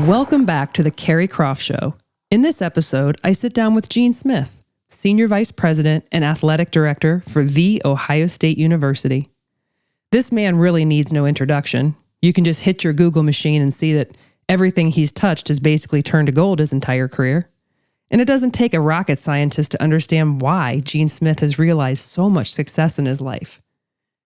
Welcome back to the Keri Croft Show. In this episode, I sit down with Sheila Smith, Senior Vice President and Athletic Director for the Ohio State University. This man really needs no introduction. You can just hit your Google machine and see that everything he's touched has basically turned to gold his entire career. And it doesn't take a rocket scientist to understand why Sheila Smith has realized so much success in his life.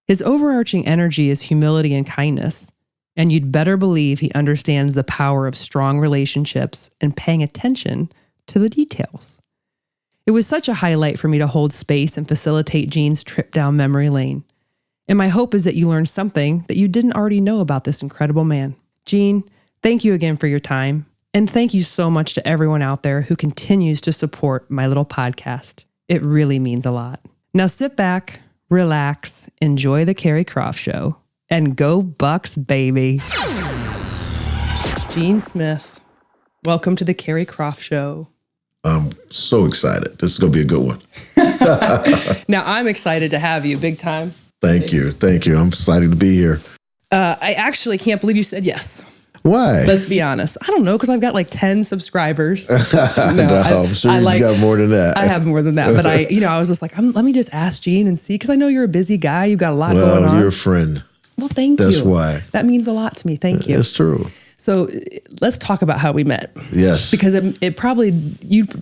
His overarching energy is humility and kindness, and you'd better believe he understands the power of strong relationships and paying attention to the details. It was such a highlight for me to hold space and facilitate Jean's trip down memory lane. And my hope is that you learned something that you didn't already know about this incredible man. Jean, thank you again for your time. And thank you so much to everyone out there who continues to support my little podcast. It really means a lot. Now sit back, relax, enjoy the Keri Croft Show, and go Bucks, baby. Sheila Smith, welcome to the Keri Croft Show. I'm so excited. This is going to be a good one. Now, I'm excited to have you, big time. Thank you. Thank you. I'm excited to be here. I actually can't believe you said yes. Why? Let's be honest. I don't know, because I've got like 10 subscribers. No, I'm sure you got more than that. I have more than that. But I was just like, let me just ask Jean and see, because I know you're a busy guy. You've got a lot going on. You're a friend. Well, thank you. That's why. That means a lot to me. Thank you. That's true. So let's talk about how we met. Yes. Because it probably,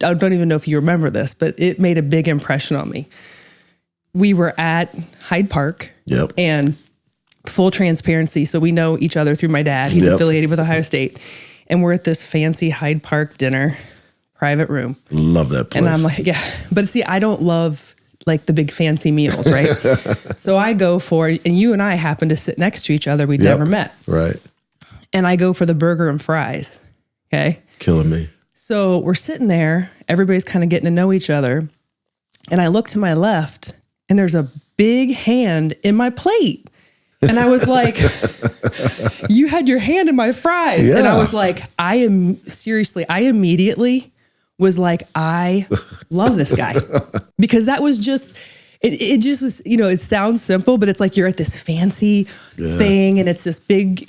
I don't even know if you remember this, but it made a big impression on me. We were at Hyde Park. Yep. And full transparency, so we know each other through my dad. He's affiliated with Ohio State. And we're at this fancy Hyde Park dinner, private room. Love that place. And I'm like, yeah. But see, I don't love like the big fancy meals, right? So I go for, and you and I happen to sit next to each other. We'd never met. Right. And I go for the burger and fries. Okay. Killing me. So we're sitting there. Everybody's kind of getting to know each other. And I look to my left, and there's a big hand in my plate. And I was like, you had your hand in my fries. Yeah. And I was like, I immediately was like, I love this guy. Because that was just, it just was, it sounds simple, but it's like you're at this fancy thing and it's this big,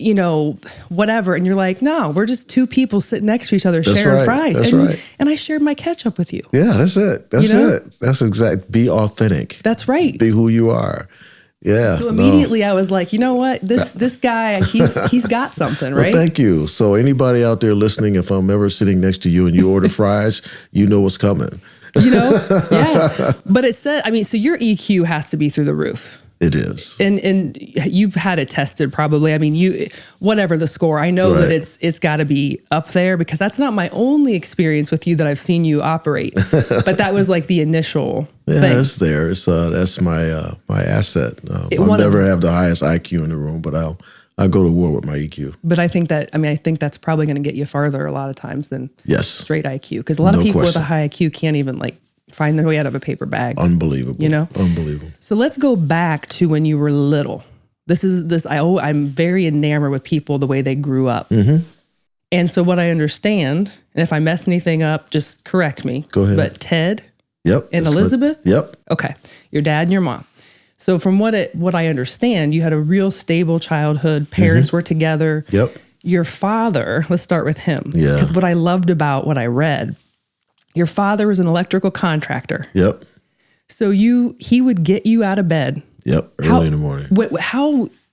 whatever. And you're like, no, we're just two people sitting next to each other sharing fries. That's right. And I shared my ketchup with you. Yeah, that's it. That's it. That's exact. Be authentic. That's right. Be who you are. Yeah. So immediately I was like, you know what? This guy, he's got something, right? Well, thank you. So anybody out there listening, if I'm ever sitting next to you and you order fries, you know what's coming. Yeah. But it said, so your EQ has to be through the roof. It is. And you've had it tested probably. Whatever the score, I know that it's got to be up there, because that's not my only experience with you that I've seen you operate. But that was like the initial thing. It's there. That's my asset. I'll never have the highest IQ in the room, but I'll go to war with my EQ. But I think that's probably going to get you farther a lot of times than straight IQ, because a lot of people with a high IQ can't even find their way out of a paper bag. Unbelievable. Unbelievable. So let's go back to when you were little. I'm very enamored with people, the way they grew up. Mm-hmm. And so what I understand, and if I mess anything up, just correct me. Go ahead. But Ted and Elizabeth? Yep. Okay. Your dad and your mom. So from what I understand, you had a real stable childhood. Parents were together. Yep. Your father, let's start with him. Yeah. Because what I loved about what I read, your father was an electrical contractor. Yep. So he would get you out of bed. Yep. Early in the morning.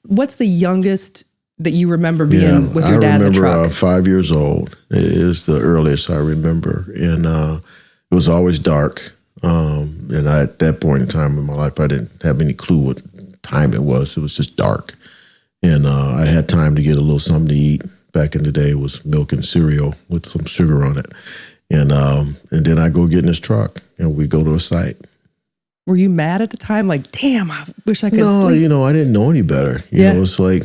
What's the youngest that you remember being with your dad in the truck? I remember 5 years old is the earliest I remember. And it was always dark. And at that point in time in my life, I didn't have any clue what time it was. It was just dark. And I had time to get a little something to eat. Back in the day, it was milk and cereal with some sugar on it. And then I go get in this truck and we go to a site. Were you mad at the time? Like, damn, I wish I could sleep. No, I didn't know any better. It's like,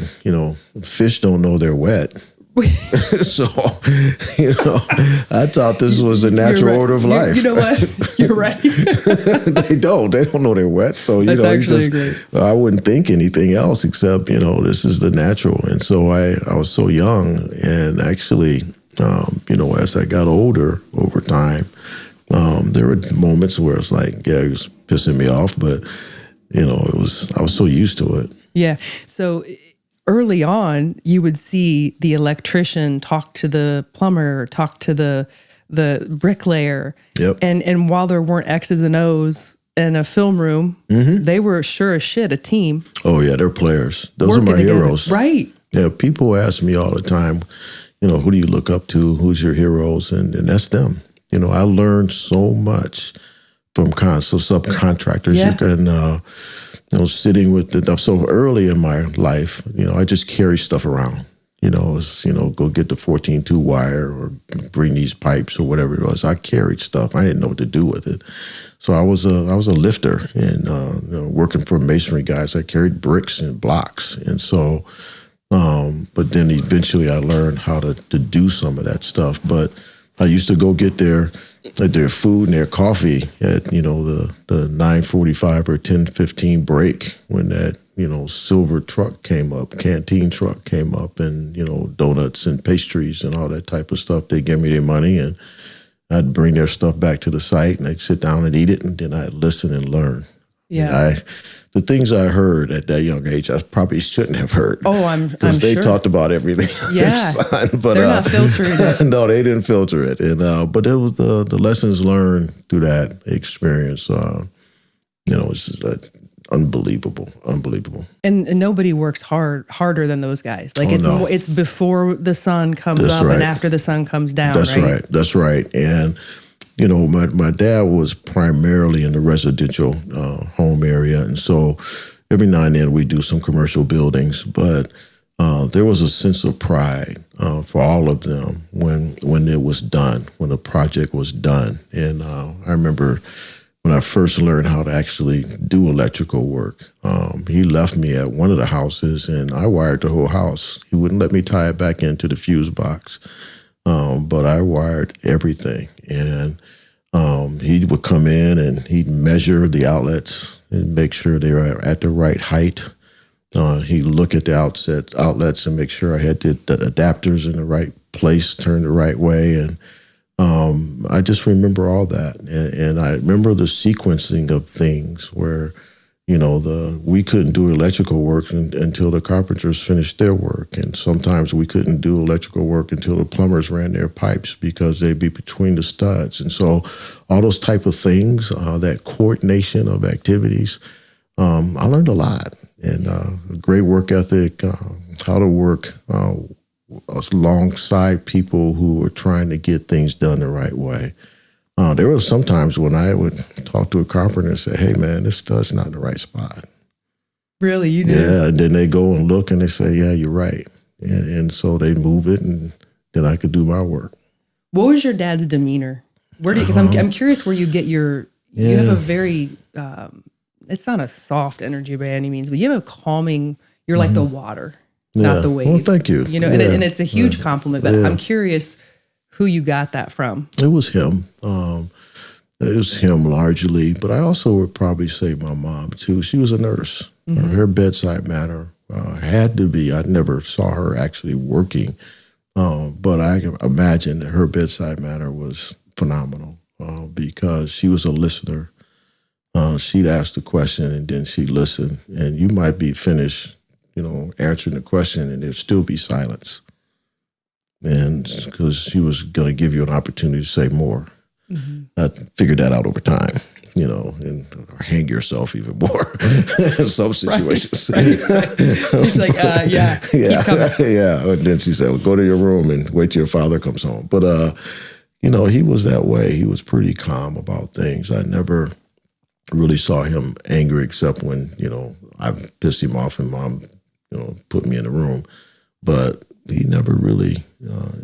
fish don't know they're wet. So, I thought this was the natural order of life. You know what? You're right. They don't know they're wet. So, I wouldn't think anything else except, this is the natural. And so I was so young, and actually, as I got older over time, there were moments where it's like, it was pissing me off, but I was so used to it. Yeah. So early on, you would see the electrician talk to the plumber, talk to the bricklayer. Yep. And while there weren't X's and O's in a film room, they were sure as shit a team. Oh, yeah, they're players. Those are my heroes. Right. Yeah, people ask me all the time, who do you look up to? Who's your heroes? And that's them. I learned so much from subcontractors. Yeah. You can, sitting with so early in my life, I just carry stuff around. Go get the 14-2 wire or bring these pipes or whatever it was. I carried stuff. I didn't know what to do with it. So I was a lifter and working for masonry guys. I carried bricks and blocks. And so, but then eventually I learned how to do some of that stuff. But I used to go get their food and their coffee at, the 9:45 or 10:15 break when that, silver truck came up, canteen truck came up, and, donuts and pastries and all that type of stuff. They give me their money and I'd bring their stuff back to the site and I'd sit down and eat it, and then I'd listen and learn. Yeah. The things I heard at that young age, I probably shouldn't have heard. Oh, I'm because they sure. talked about everything. Yeah, son, but they're not filtering it. No, they didn't filter it, and but it was the lessons learned through that experience. It's just unbelievable. And nobody works harder than those guys. Like it's before the sun comes up and after the sun comes down. That's right. That's right. And my dad was primarily in the residential home area, and so every now and then we do some commercial buildings. But there was a sense of pride for all of them when it was done, when the project was done. And I remember when I first learned how to actually do electrical work, he left me at one of the houses, and I wired the whole house. He wouldn't let me tie it back into the fuse box. But I wired everything, and he would come in and he'd measure the outlets and make sure they were at the right height. He'd look at the outlets and make sure I had the adapters in the right place, turned the right way. And I just remember all that. And I remember the sequencing of things where, we couldn't do electrical work until the carpenters finished their work. And sometimes we couldn't do electrical work until the plumbers ran their pipes because they'd be between the studs. And so all those type of things, that coordination of activities, I learned a lot. And a great work ethic, how to work alongside people who are trying to get things done the right way. There were some times when I would talk to a carpenter and say, "Hey, man, this stud's not in the right spot." Really, you did? Yeah, and then they go and look and they say, "Yeah, you're right," and so they move it, and then I could do my work. What was your dad's demeanor? Because I'm curious where you get your. Yeah. You have a very. It's not a soft energy by any means, but you have a calming. You're like the water, not the wave. Well, thank you. And it's a huge compliment. But I'm curious who you got that from. It was him. It was him largely, but I also would probably say my mom too. She was a nurse. Her bedside manner had to be. I never saw her actually working, but I can imagine that her bedside manner was phenomenal because she was a listener. She'd ask the question and then she'd listen, and you might be finished, answering the question, and there'd still be silence. And because she was going to give you an opportunity to say more. I figured that out over time, and hang yourself even more in some situations. Right. She's like, yeah. Yeah. And then she said, well, go to your room and wait till your father comes home. But, he was that way. He was pretty calm about things. I never really saw him angry except when, I pissed him off and mom, put me in the room. But he never really,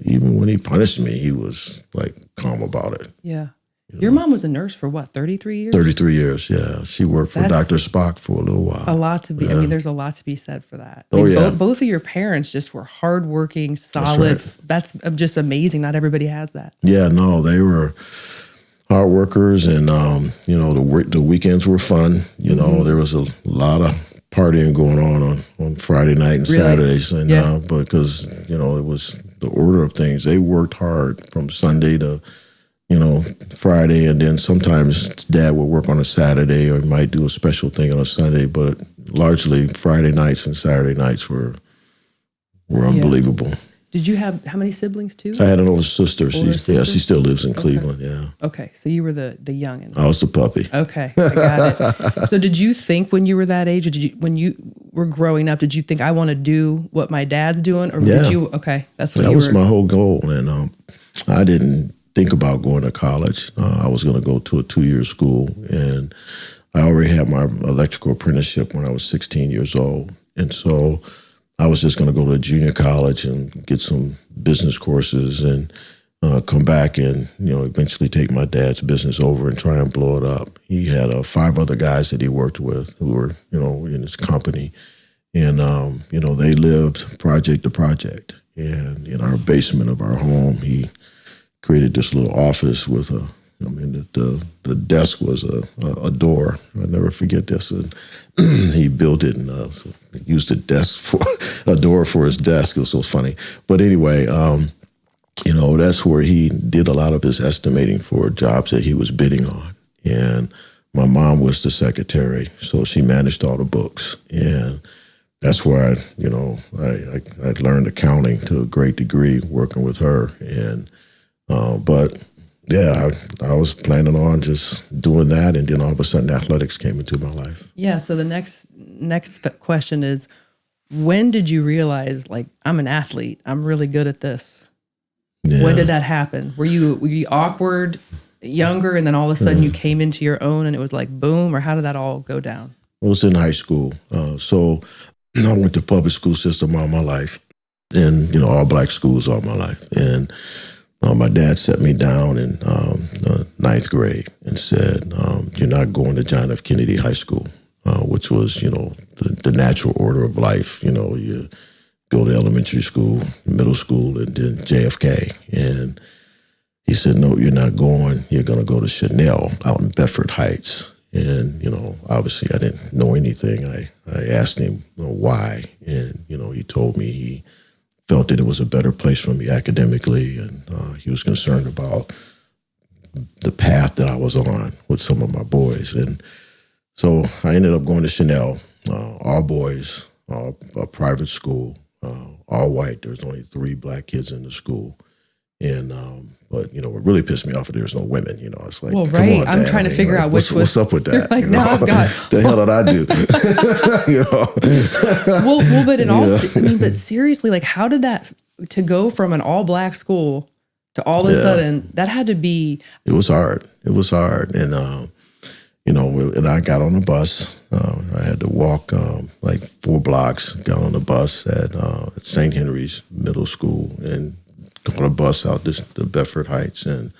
even when he punished me, he was like calm about it. Yeah. Your mom was a nurse for what, 33 years? 33 years, yeah. She worked for Dr. Spock for a little while. A lot to be, there's a lot to be said for that. Both of your parents just were hardworking, solid. That's just amazing. Not everybody has that. Yeah, no, they were hard workers, and, the weekends were fun. There was a lot of partying going on Friday night and Saturdays, and because it was the order of things. They worked hard from Sunday to Friday, and then sometimes Dad would work on a Saturday or might do a special thing on a Sunday, but largely Friday nights and Saturday nights were were unbelievable. Did you have, how many siblings too? I had an older sister. Older sister? Yeah, she still lives in Cleveland, yeah. Okay, so you were the youngin'. I was the puppy. Okay, I got it. So did you think when you were that age, or when you were growing up, did you think I want to do what my dad's doing? Or did you, okay, that's what that you was were. my whole goal. And I didn't think about going to college. I was going to go to a 2-year school. And I already had my electrical apprenticeship when I was 16 years old. And so I was just going to go to a junior college and get some business courses and come back and, eventually take my dad's business over and try and blow it up. He had 5 other guys that he worked with who were, in his company. And, they lived project to project. And in our basement of our home, he created this little office with the desk was a door. I'll never forget this. And he built it and used a door for his desk. It was so funny. But anyway, that's where he did a lot of his estimating for jobs that he was bidding on. And my mom was the secretary, so she managed all the books. And that's where I learned accounting to a great degree working with her. And but yeah, I was planning on just doing that, and then all of a sudden athletics came into my life. Yeah, so the next question is, when did you realize, like, I'm an athlete, I'm really good at this? Yeah. When did that happen? Were you awkward, younger, and then all of a sudden you came into your own and it was like boom, or how did that all go down? I was in high school. So I went to public school system all my life, and, all black schools all my life. And my dad set me down in 9th grade and said, you're not going to John F. Kennedy High School, which was, the natural order of life. You go to elementary school, middle school, and then JFK. And he said, no, you're not going. You're going to go to Chanel out in Bedford Heights. And, obviously I didn't know anything. I asked him why. And, he told me he felt that it was a better place for me academically, and he was concerned about the path that I was on with some of my boys. And so I ended up going to Chanel, all boys, a private school, all white. There was only 3 black kids in the school. And, but, what really pissed me off is there's no women, it's like, well, right. Come on, I'm Dad. trying to figure out which what's up with that? Like, now I've got, the hell did I do? Well, but in all, but seriously, like, how did that, to go from an all black school to all of a sudden, that had to be. It was hard. And, and I got on a bus. I had to walk like 4 blocks, got on the bus at St. Henry's Middle School, and got a bus out to Bedford Heights. And,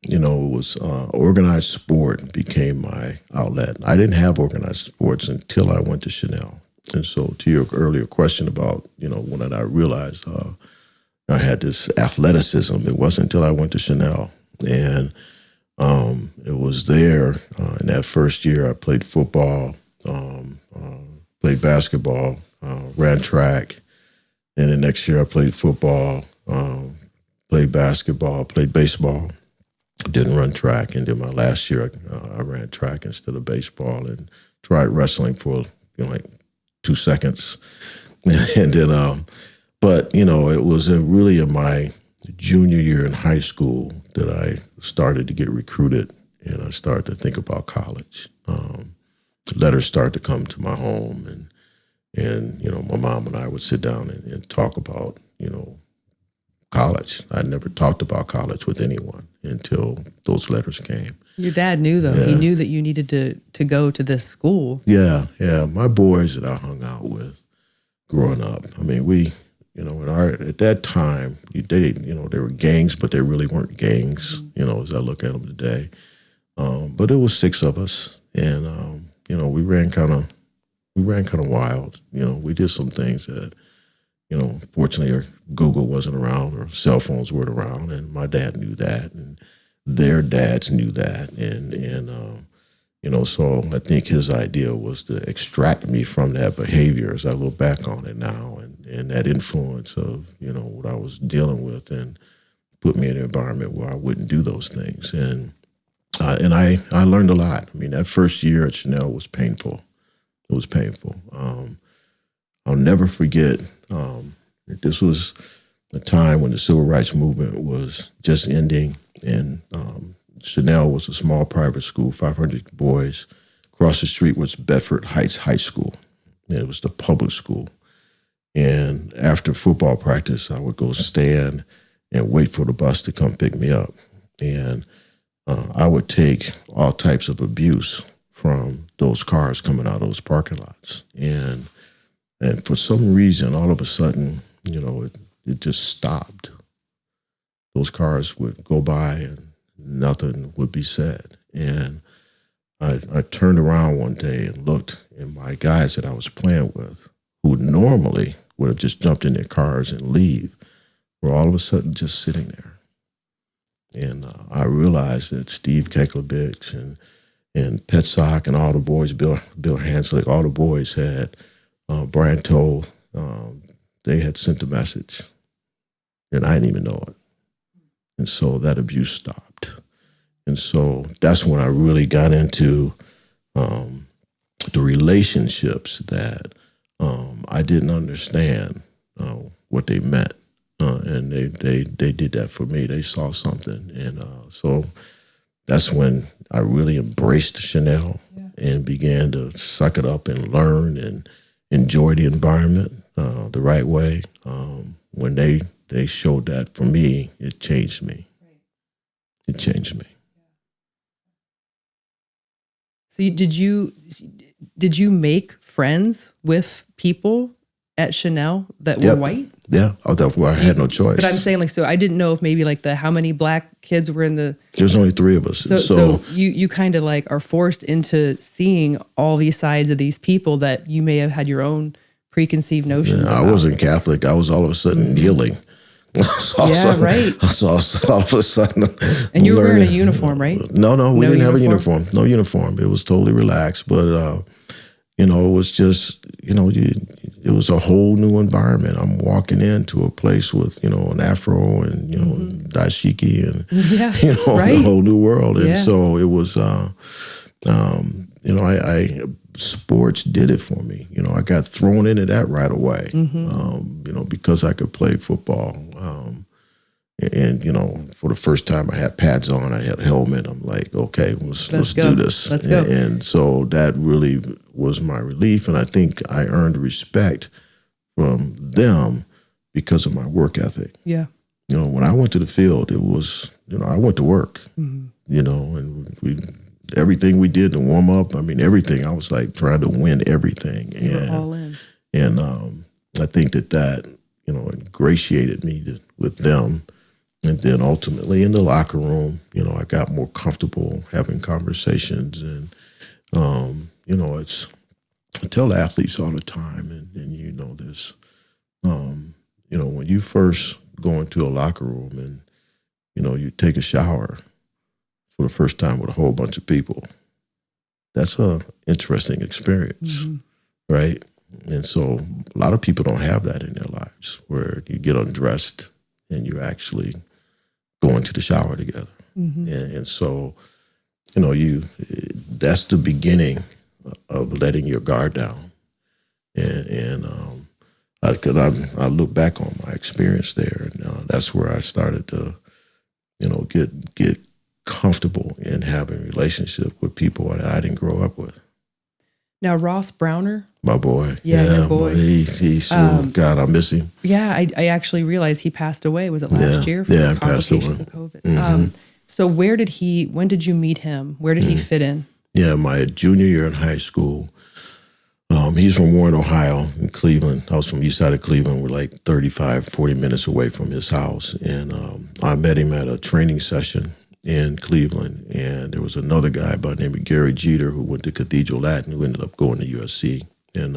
it was organized sport became my outlet. I didn't have organized sports until I went to Chanel. And so to your earlier question about, when I realized I had this athleticism, it wasn't until I went to Chanel. And it was there in that first year I played football, played basketball, ran track. And the next year I played football, played basketball, played baseball, didn't run track. And then my last year I ran track instead of baseball, and tried wrestling for like 2 seconds. And then, but it was really in my junior year in high school that I started to get recruited, and I started to think about college. Letters started to come to my home, and my mom and I would sit down and talk about, college. I never talked about college with anyone until those letters came. Your dad knew, though. Yeah. He knew that you needed to go to this school. Yeah. My boys that I hung out with growing up, I mean, we, at that time, they were gangs, but they really weren't gangs, as I look at them today. But it was 6 of us, and, we ran kind of wild. We did some things that, fortunately, Google wasn't around or cell phones weren't around, and my dad knew that, and their dads knew that, and so I think his idea was to extract me from that behavior as I look back on it now, and that influence of what I was dealing with, and put me in an environment where I wouldn't do those things, and I learned a lot. I mean, that first year at Chanel was painful. It was painful. I'll never forget. This was a time when the civil rights movement was just ending, and Chanel was a small private school, 500 boys. Across the street was Bedford Heights High School. It was the public school. And after football practice, I would go stand and wait for the bus to come pick me up. And I would take all types of abuse from those cars coming out of those parking lots. And for some reason, all of a sudden, it just stopped. Those cars would go by and nothing would be said. And I turned around one day and looked, and my guys that I was playing with, who normally would have just jumped in their cars and leave, were all of a sudden just sitting there. And I realized that Steve Keklovich and Petsock and all the boys, Bill Hanslick, all the boys had, Brian told, they had sent a message, and I didn't even know it. And so that abuse stopped. And so that's when I really got into the relationships that I didn't understand what they meant. And they did that for me. They saw something. And so that's when I really embraced Chanel and began to suck it up and learn and enjoy the environment the right way. When they showed that for me, it changed me. It changed me. So did you make friends with people at Chanel that were white? Yeah, I had no choice. But I'm saying, so I didn't know if maybe how many black kids were in the... There's only 3 of us. So you kind of are forced into seeing all these sides of these people that you may have had your own preconceived notions about. I wasn't Catholic. I was all of a sudden kneeling. Right. So all of a sudden... And you were wearing a uniform, right? No, we didn't have a uniform. No uniform. It was totally relaxed. But, it was just, it was a whole new environment. I'm walking into a place with, an afro and, dashiki and, a whole new world. And so it was, sports did it for me. I got thrown into that right away, because I could play football. And, for the first time I had pads on, I had a helmet. I'm like, okay, let's do this. Let's go. And so that really was my relief. And I think I earned respect from them because of my work ethic. Yeah. When I went to the field, it was, I went to work, and everything we did to warm up, everything, I was like trying to win everything. You were all in. And I think that, ingratiated me with them. And then ultimately in the locker room, I got more comfortable having conversations. And, I tell athletes all the time, and this, when you first go into a locker room and, you take a shower for the first time with a whole bunch of people, that's a interesting experience, right? And so a lot of people don't have that in their lives, where you get undressed and you actually go into the shower together. And so, that's the beginning of letting your guard down. And I look back on my experience there, and that's where I started to, get comfortable in having a relationship with people that I didn't grow up with. Now, Ross Browner. My boy. Yeah, your boy. He's God, I miss him. Yeah, I actually realized he passed away. Was it last year? From complications of COVID. So when did you meet him? Where did he fit in? Yeah, my junior year in high school. He's from Warren, Ohio, in Cleveland. I was from east side of Cleveland. We're like 35, 40 minutes away from his house. And I met him at a training session in Cleveland. And there was another guy by the name of Gary Jeter who went to Cathedral Latin, who ended up going to USC. And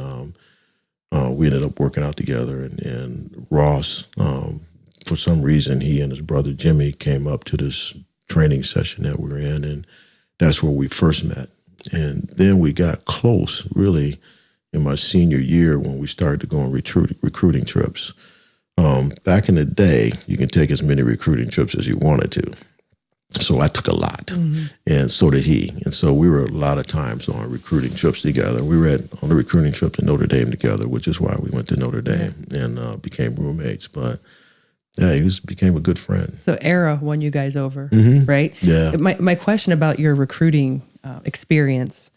we ended up working out together. And Ross, for some reason, he and his brother Jimmy came up to this training session that we were in. And that's where we first met. And then we got close, really, in my senior year when we started to go on recruiting trips. Back in the day, you can take as many recruiting trips as you wanted to. So I took a lot, and so did he. And so we were a lot of times on recruiting trips together. We were on the recruiting trip to Notre Dame together, which is why we went to Notre Dame and became roommates. But yeah, he became a good friend. So Era won you guys over, right? Yeah. My question about your recruiting experience,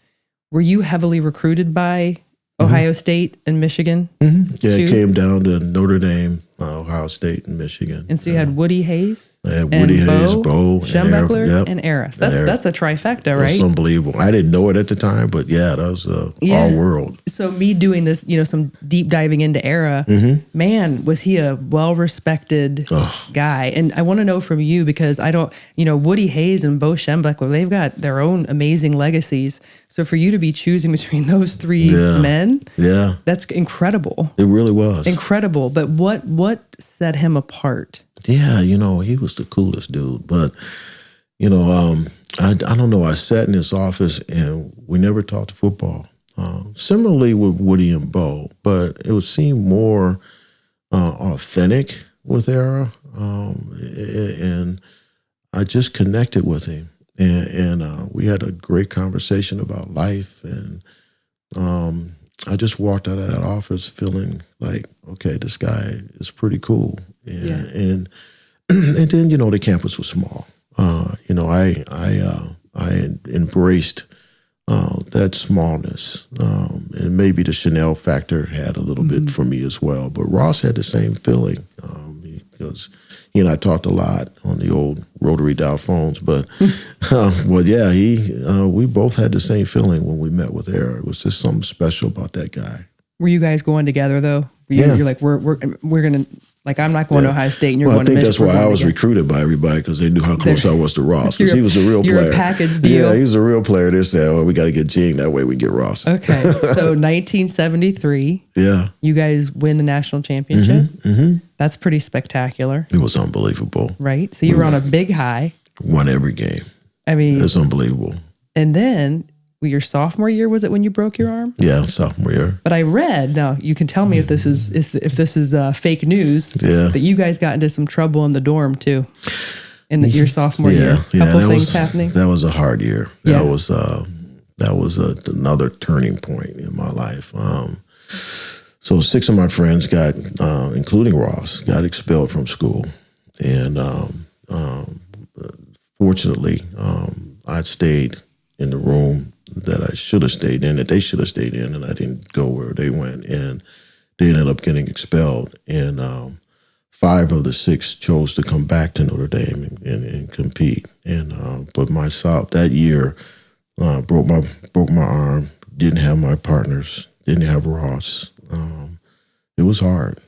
were you heavily recruited by Ohio State and Michigan? Yeah, it came down to Notre Dame, Ohio State, and Michigan. And so you had Woody Hayes? I had Woody Hayes, Bo, Schembechler, and Era. So that's a trifecta, right? It's unbelievable. I didn't know it at the time, but yeah, that was our world. So me doing this, some deep diving into Era, man, was he a well-respected guy. And I want to know from you, because I don't, Woody Hayes and Bo Schembechler, they've got their own amazing legacies. So for you to be choosing between those three men, that's incredible. It really was. Incredible. But what set him apart? Yeah, he was the coolest dude. But, I don't know. I sat in his office and we never talked football. Similarly with Woody and Bo, but it would seem more authentic with Era. And I just connected with him. And we had a great conversation about life. And I just walked out of that office feeling like, okay, this guy is pretty cool. And then, the campus was small. I embraced that smallness. And maybe the Chanel factor had a little bit for me as well. But Ross had the same feeling because he and I talked a lot on the old rotary dial phones. But, we both had the same feeling when we met with Era. It was just something special about that guy. Were you guys going together though? You're like, we're gonna, like, I'm not going to Ohio State and you're going to Michigan. I think that's why I was recruited by everybody, because they knew how close I was to Ross, because he was a real player. You're a package deal. Yeah, he was a real player. They said, we got to get Gene, that way we get Ross. Okay, so 1973, you guys win the national championship. That's pretty spectacular. It was unbelievable. Right? So you were on a big high. Won every game. I mean, it's unbelievable. And then your sophomore year, was it when you broke your arm? Yeah, sophomore year. But I read, now you can tell me if this is fake news, that you guys got into some trouble in the dorm too, in your sophomore year. Couple things happening. That was a hard year. That was another turning point in my life. So 6 of my friends got, including Ross, got expelled from school, and fortunately, I stayed in the room that I should have stayed in, that they should have stayed in, and I didn't go where they went, and they ended up getting expelled. And 5 of the 6 chose to come back to Notre Dame and compete. And but myself that year broke my arm, didn't have my partners, didn't have Ross. It was hard.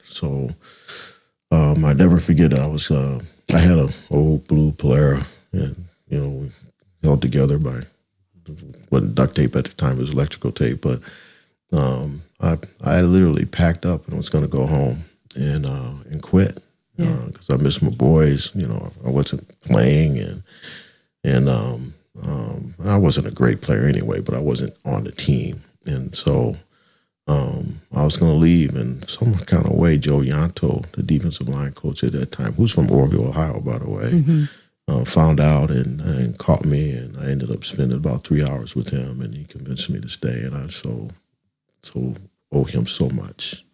So I never forget it. I had an old blue Polara, and we held together by, wasn't duct tape at the time, it was electrical tape, but I literally packed up and was going to go home and quit because I missed my boys. I wasn't playing, and I wasn't a great player anyway, but I wasn't on the team, and so I was going to leave. And some kind of way, Joe Yanto, the defensive line coach at that time, who's from Orville, Ohio, by the way, found out and caught me, and I ended up spending about 3 hours with him, and he convinced me to stay. And I so owe him so much,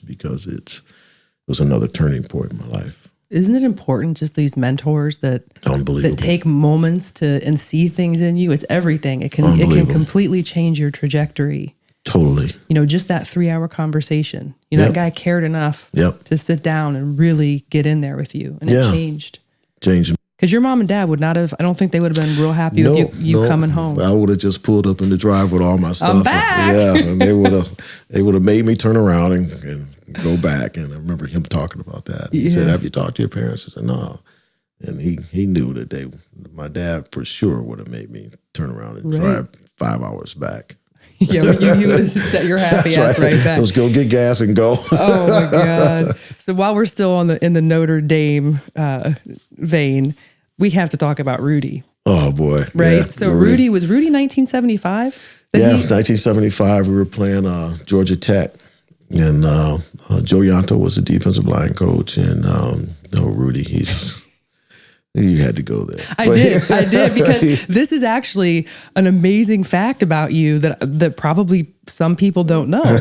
because it was another turning point in my life. Isn't it important, just these mentors that take moments and see things in you? It's everything. It can completely change your trajectory. Totally. Just that 3-hour conversation. That guy cared enough to sit down and really get in there with you, and it changed. Because your mom and dad would not have, I don't think they would have been real happy with you coming home. I would have just pulled up in the drive with all my stuff. I'm back. And they would have made me turn around and go back. And I remember him talking about that. He said, "Have you talked to your parents?" I said, "No." And he knew that my dad for sure would have made me turn around and drive 5 hours back. You would have set your happy ass right back. Let's go get gas and go. Oh my God! So while we're still in the Notre Dame vein, we have to talk about Rudy. Oh boy! Right. Yeah, so Rudy was 1975. 1975. We were playing Georgia Tech, and Joe Yanto was the defensive line coach, and Rudy, You had to go there. I did, because this is actually an amazing fact about you that probably some people don't know.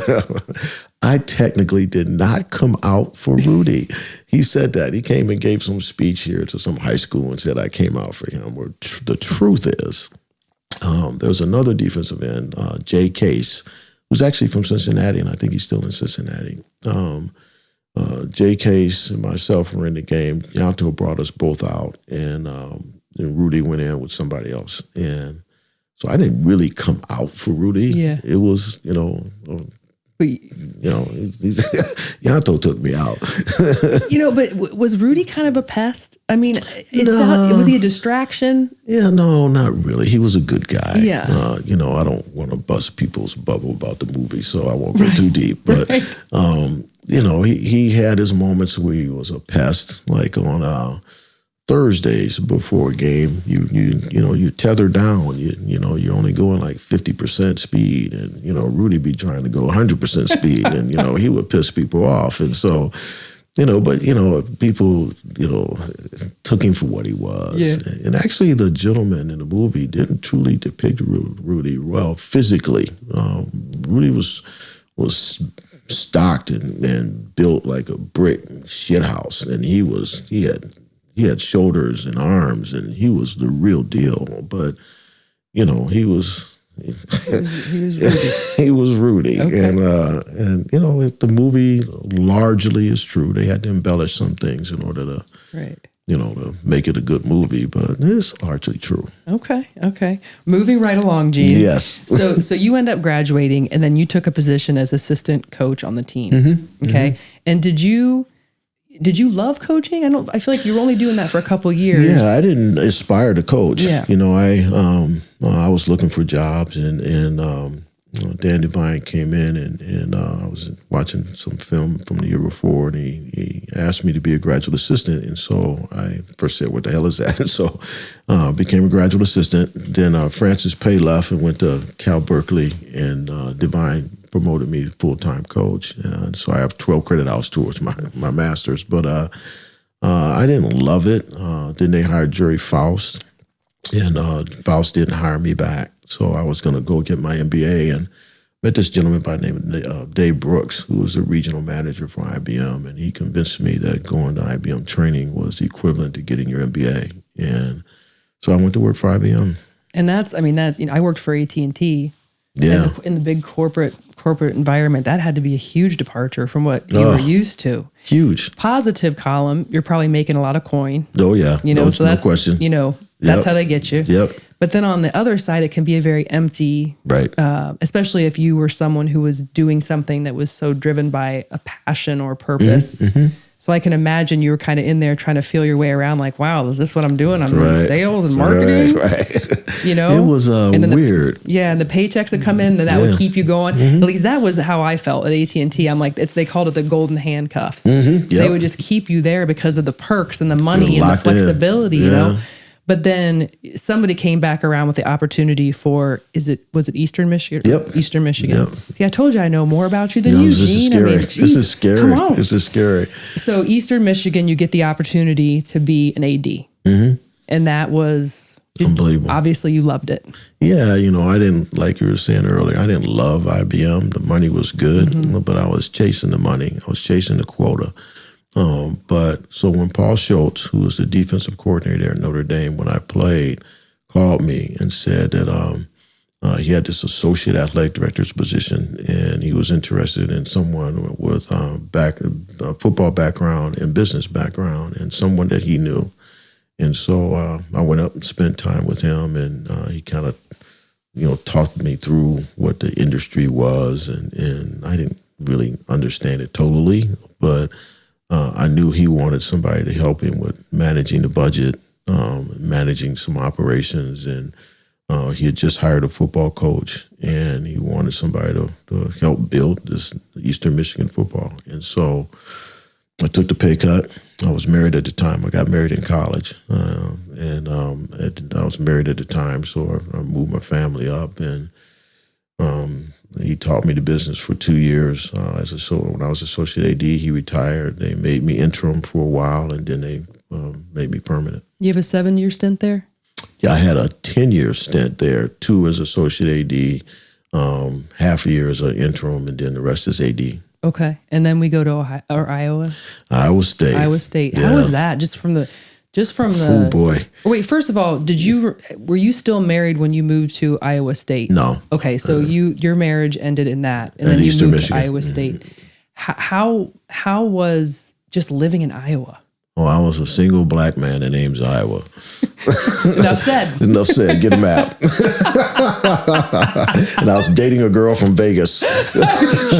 I technically did not come out for Rudy. He said that. He came and gave some speech here to some high school and said I came out for him. Where the truth is, there's another defensive end, Jay Case, who's actually from Cincinnati, and I think he's still in Cincinnati. Jay Case and myself were in the game. Yanto brought us both out, and Rudy went in with somebody else. And so I didn't really come out for Rudy. Yeah. It was, Yanto took me out. But was Rudy kind of a pest? I mean, was he a distraction? Yeah, no, not really. He was a good guy. Yeah. I don't want to bust people's bubble about the movie, so I won't go too deep. But, he had his moments where he was a pest, like on Thursdays before a game, you tether down. You're only going like 50% speed, and Rudy be trying to go 100% speed, and he would piss people off, and so people took him for what he was. Yeah. And actually, the gentleman in the movie didn't truly depict Rudy well physically. Rudy was stocked and built like a brick shithouse, and he had shoulders and arms, and he was the real deal. But he was Rudy. He was Rudy. Okay. And the movie largely is true. They had to embellish some things in order to to make it a good movie, but it's largely true. Okay. Moving right along, Gene. Yes. So you end up graduating, and then you took a position as assistant coach on the team. Mm-hmm. Okay. Mm-hmm. And did you love coaching? I feel like you were only doing that for a couple of years. Yeah, I didn't aspire to coach. Yeah. I was looking for jobs, and Dan Devine came in, and I was watching some film from the year before, and he asked me to be a graduate assistant, and so I first said, "What the hell is that?" And so became a graduate assistant. Then Francis Pay left and went to Cal Berkeley, and Devine promoted me to full-time coach. And so I have 12 credit hours towards my master's, but I didn't love it. Then they hired Jerry Faust, and Faust didn't hire me back. So I was going to go get my MBA, and met this gentleman by the name of Dave Brooks, who was the regional manager for IBM, and he convinced me that going to IBM training was the equivalent to getting your MBA. And so I went to work for IBM. And I worked for AT&T. Yeah. In the big corporate environment, that had to be a huge departure from what you were used to. Huge. Positive column, you're probably making a lot of coin. Oh yeah. So that's, no question. That's how they get you. Yep. But then on the other side, it can be a very empty, right? Especially if you were someone who was doing something that was so driven by a passion or purpose. Mm-hmm. So I can imagine you were kind of in there trying to feel your way around, like, wow, is this what I'm doing? I'm doing sales and marketing. Right. It was weird. And the paychecks would come in, and that would keep you going. Mm-hmm. At least that was how I felt at AT&T. I'm like, they called it the golden handcuffs. Mm-hmm. Yep. They would just keep you there because of the perks and the money and the flexibility, But then somebody came back around with the opportunity for, was it Eastern Michigan? Yep. Eastern Michigan. Yep. See, I told you I know more about you than you, Gene. This is scary. Come on. This is scary. So Eastern Michigan, you get the opportunity to be an AD. Mm-hmm. And that was unbelievable. Obviously, you loved it. Yeah, I didn't, like you were saying earlier, I didn't love IBM. The money was good, but I was chasing the money. I was chasing the quota. But so when Paul Schultz, who was the defensive coordinator at Notre Dame when I played, called me and said that he had this associate athletic director's position, and he was interested in someone with football background and business background, and someone that he knew. And so I went up and spent time with him, and he kind of, talked me through what the industry was, and I didn't really understand it totally, but I knew he wanted somebody to help him with managing the budget, managing some operations, and he had just hired a football coach, and he wanted somebody to help build this Eastern Michigan football. And so I took the pay cut. I was married at the time. I got married in college, and I was married at the time, so I moved my family up, and he taught me the business for 2 years. When I was associate AD, he retired. They made me interim for a while, and then they made me permanent. You have a 7-year stint there? Yeah, I had a 10-year stint there, 2 as associate AD, half a year as an interim, and then the rest is AD. Okay. And then we go to Iowa? Iowa State. Iowa State. Yeah. How was that? Just from the Oh boy. Wait, first of all, were you still married when you moved to Iowa State? No. Okay, so your marriage ended in that, and In then you Eastern moved Michigan. to Iowa State. How was just living in Iowa? Oh, I was a single black man that names Iowa. Enough said. Enough said. Get a map. And I was dating a girl from Vegas.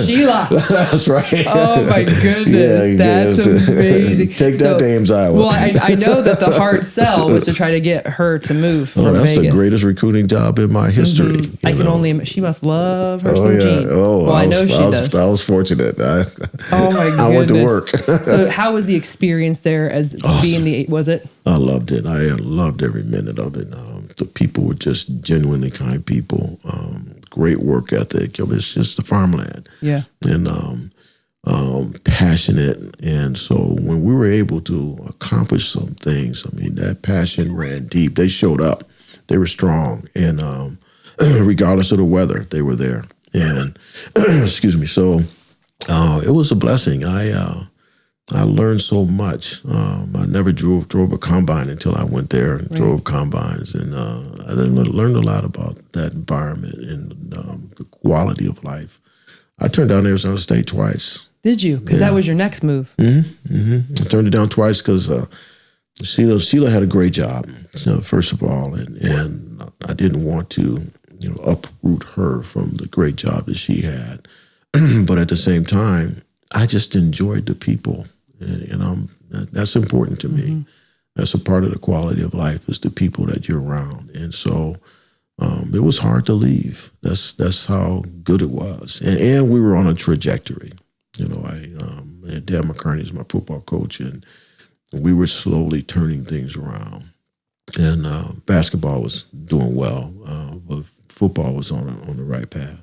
Sheila. That's right. Oh my goodness, that's amazing. Take that, Dames, Iowa. Well, I know that the hard sell was to try to get her to move from that's Vegas. the greatest recruiting job in my history. I can only. She must love her some Jean. Oh, well, I know she does. I was fortunate. Oh my goodness. I went to work. So, how was the experience there as being the? Was it? I loved it. I loved every minute of it. The people were just genuinely kind people. Great work ethic. It's just the farmland. Yeah. And passionate. And so when we were able to accomplish some things, I mean, that passion ran deep. They showed up. They were strong. And regardless of the weather, they were there. And excuse me. So it was a blessing. I learned so much. I never drove a combine until I went there and drove combines. And I learned a lot about that environment and the quality of life. I turned down Arizona State twice. Did you? Because that was your next move. Mm-hmm. Mm-hmm. I turned it down twice because Sheila had a great job, first of all. And I didn't want to uproot her from the great job that she had. But at the same time, I just enjoyed the people. And that's important to me. Mm-hmm. That's a part of the quality of life is the people that you're around. And so it was hard to leave. That's how good it was. And we were on a trajectory. Dan McCartney is my football coach, and we were slowly turning things around. And basketball was doing well, but football was on the right path.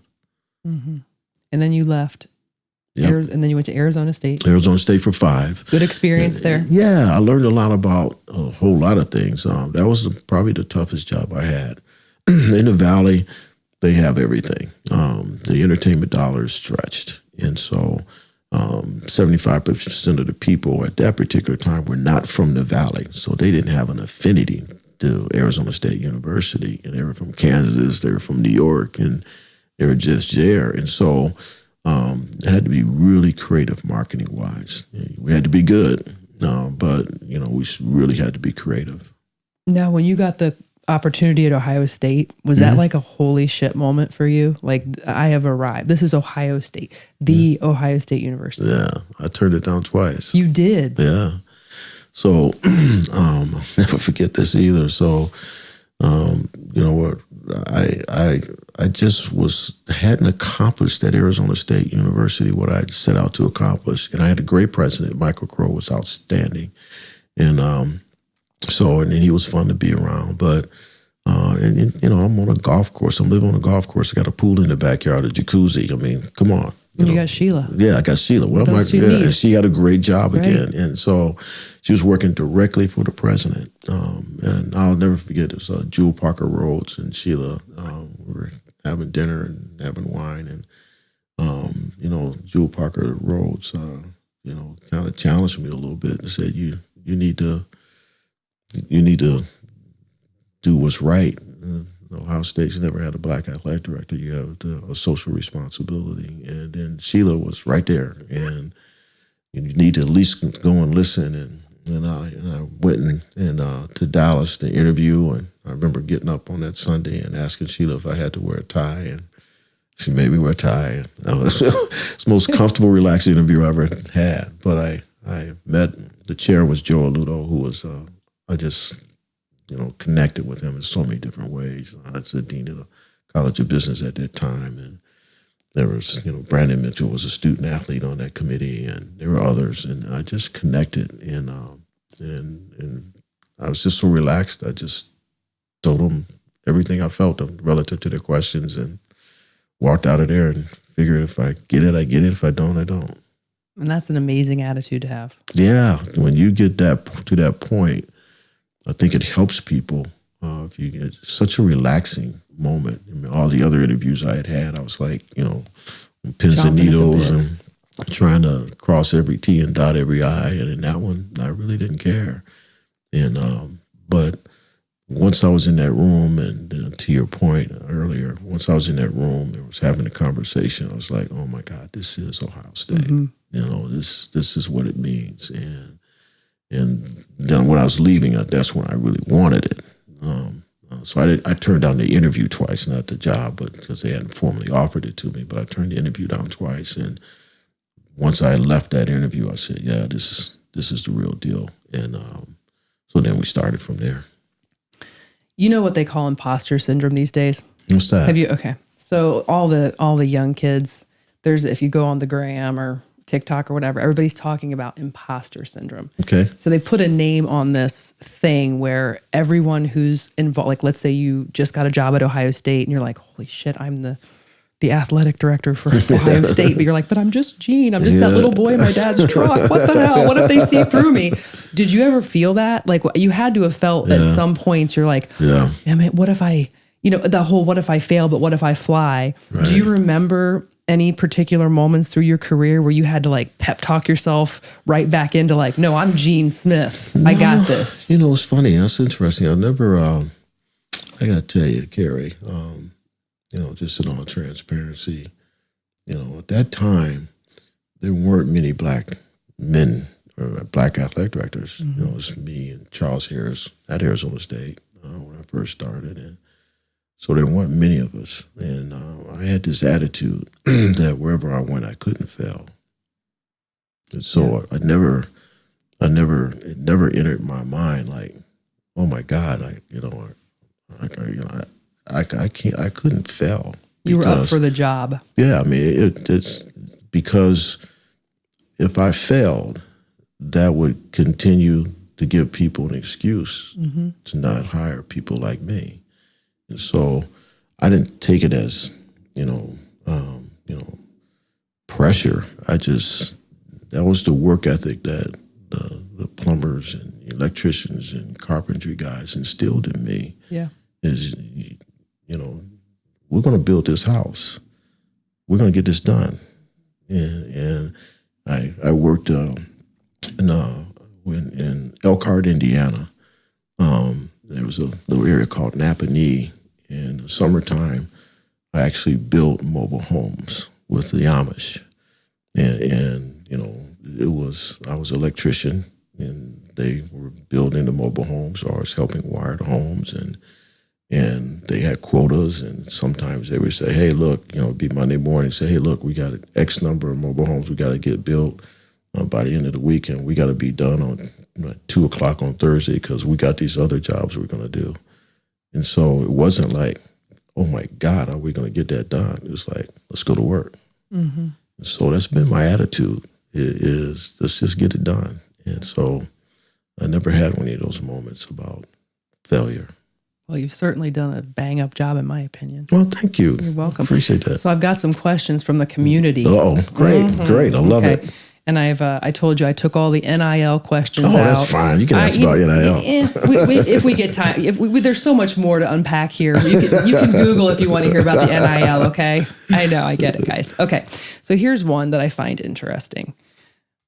Mm-hmm. And then you left. Yep. And then you went to Arizona State. Arizona State for 5. Good experience there. Yeah, I learned a lot about a whole lot of things. That was probably the toughest job I had. In the Valley, they have everything. The entertainment dollar is stretched. And so 75% of the people at that particular time were not from the Valley. So they didn't have an affinity to Arizona State University. And they were from Kansas, they were from New York, and they were just there. And so it had to be really creative marketing-wise. We had to be good, but we really had to be creative. Now, when you got the opportunity at Ohio State, was that like a holy shit moment for you? Like, I have arrived. This is Ohio State, the Ohio State University. Yeah, I turned it down twice. You did? Yeah. So I'll never forget this either. So, I just hadn't accomplished at Arizona State University what I'd set out to accomplish. And I had a great president. Michael Crow was outstanding. And and he was fun to be around. But, I'm on a golf course. I'm living on a golf course. I got a pool in the backyard, a jacuzzi. I mean, come on. You got Sheila. Yeah, I got Sheila. And she had a great job again. And so she was working directly for the president. And I'll never forget, it was Jewel Parker Rhodes and Sheila. We were having dinner and having wine. And, Jewel Parker Rhodes, kind of challenged me a little bit and said, you need to do what's right. Ohio State's never had a black athletic director. You have a social responsibility. And then Sheila was right there. And you need to at least go and listen. And I went to Dallas to interview. And I remember getting up on that Sunday and asking Sheila if I had to wear a tie. And she made me wear a tie. And it's the most comfortable, relaxed interview I ever had. But I met, the chair was Joe Aludo, who was, I just connected with him in so many different ways. I was the dean of the College of Business at that time, and there was, Brandon Mitchell was a student athlete on that committee, and there were others, and I just connected, and I was just so relaxed. I just told them everything I felt relative to their questions, and walked out of there and figured if I get it, I get it. If I don't, I don't. And that's an amazing attitude to have. Yeah, when you get to that point. I think it helps people if you get such a relaxing moment. I mean, all the other interviews I had, I was like, pins and needles and trying to cross every T and dot every I. And in that one, I really didn't care. And but once I was in that room, and to your point earlier, once I was in that room and was having a conversation, I was like, oh my God, this is Ohio State. This is what it means. And then when I was leaving, that's when I really wanted it. So I turned down the interview twice, not the job, but because they hadn't formally offered it to me. But I turned the interview down twice, and once I left that interview, I said, "Yeah, this is the real deal." And so then we started from there. You know what they call imposter syndrome these days? What's that? Have you? Okay, so all the young kids, if you go on the gram or TikTok or whatever, everybody's talking about imposter syndrome. Okay. So they put a name on this thing where everyone who's involved, like let's say you just got a job at Ohio State and you're like, holy shit, I'm the athletic director for Ohio State. But you're like, but I'm just Gene. I'm just that little boy in my dad's truck. What the hell? What if they see through me? Did you ever feel that? Like you had to have felt at some points, you're like, I mean, what if I, the whole, what if I fail, but what if I fly? Right. Do you remember any particular moments through your career where you had to like pep talk yourself right back into like, no, I'm Gene Smith. I got this. It's funny. That's interesting. I never, I got to tell you, Keri, just in all transparency, at that time, there weren't many black men or black athletic directors. It was me and Charles Harris at Arizona State when I first started. And so there weren't many of us. And I had this attitude that wherever I went, I couldn't fail. And so it never entered my mind like, oh my God, I couldn't fail. You were up for the job. Yeah, I mean, it's because if I failed, that would continue to give people an excuse to not hire people like me. And so I didn't take it as, pressure. That was the work ethic that the plumbers and electricians and carpentry guys instilled in me. Yeah. Is, we're going to build this house. We're going to get this done. And I worked in Elkhart, Indiana. There was a little area called Napanee. In the summertime, I actually built mobile homes with the Amish. And I was an electrician, and they were building the mobile homes, or I was helping wire the homes, and they had quotas, and sometimes they would say, hey, look, it'd be Monday morning, say, hey, look, we got an X number of mobile homes we got to get built by the end of the weekend. We got to be done on 2 o'clock on Thursday because we got these other jobs we're going to do. And so it wasn't like, oh my God, are we going to get that done? It was like, let's go to work. And so that's been my attitude, is let's just get it done. And so I never had one of those moments about failure. Well, you've certainly done a bang-up job, in my opinion. Well, thank you. You're welcome. Appreciate that. So I've got some questions from the community. Oh, great, great. I love it. And I told you I took all the NIL questions out. Oh, that's fine. You can ask about NIL. If we get time, there's so much more to unpack here. You can Google if you want to hear about the NIL, okay? I know, I get it, guys. Okay, so here's one that I find interesting.